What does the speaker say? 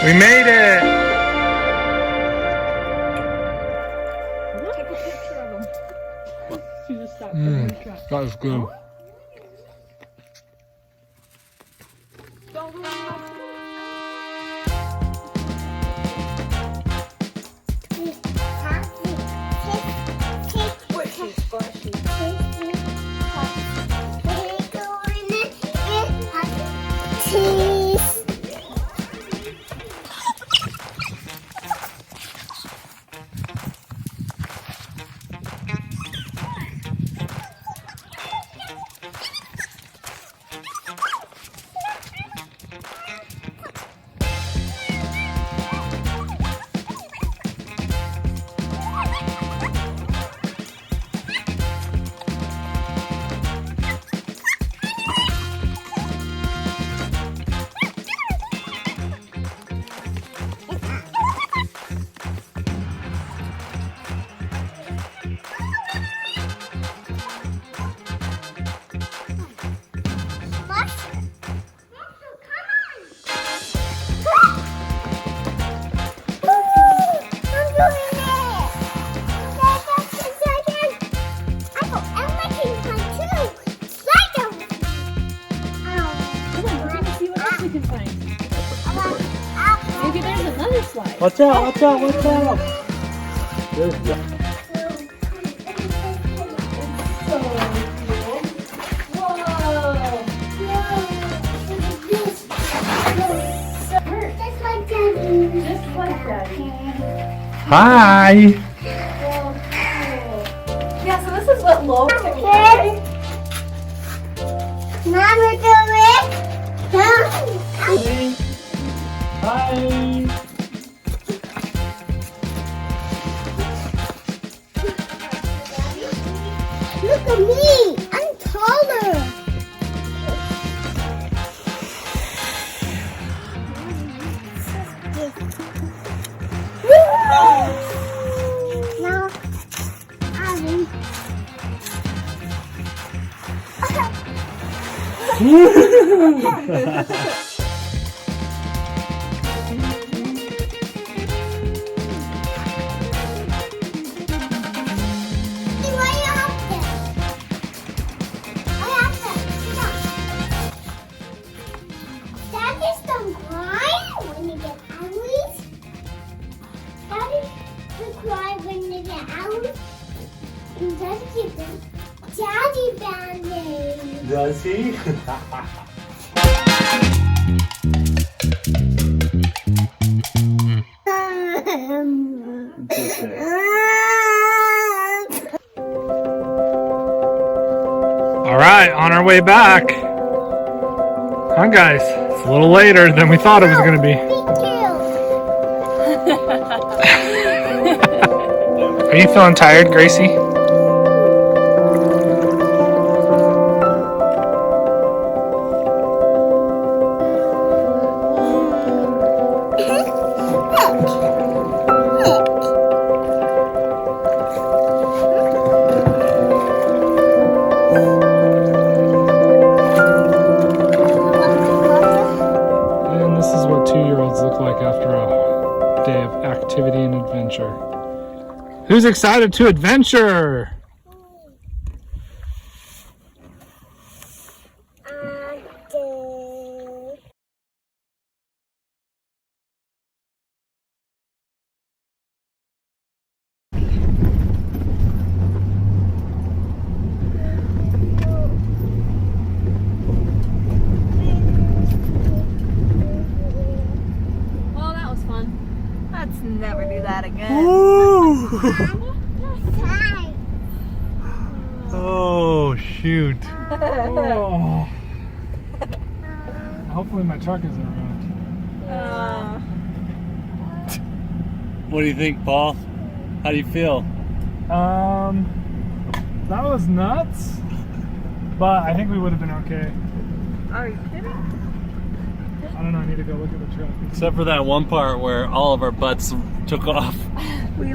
We made it! Take a picture of them. She just stopped in the truck. That was good. Don't really have Maybe there's another slide. Watch out, watch out, watch out! There's the... Just like Daddy. Hi! Yeah, so this is what low Mama, do it. Hi! Look at me. I'm taller. Now, Abby. Daddy Band-Aid. Does he? Alright, on our way back. Huh, guys? It's a little later than we thought it was going to be. Are you feeling tired, Gracie? And this is what 2-year-olds look like after a day of activity and adventure. Who's excited to adventure? Well, that was fun. Let's never do that again. Oh, shoot. Oh. Hopefully my truck isn't around. What do you think, Paul? How do you feel? That was nuts, but I think we would have been okay. Are you kidding? I don't know, I need to go look at the truck. Except for that one part where all of our butts took off. We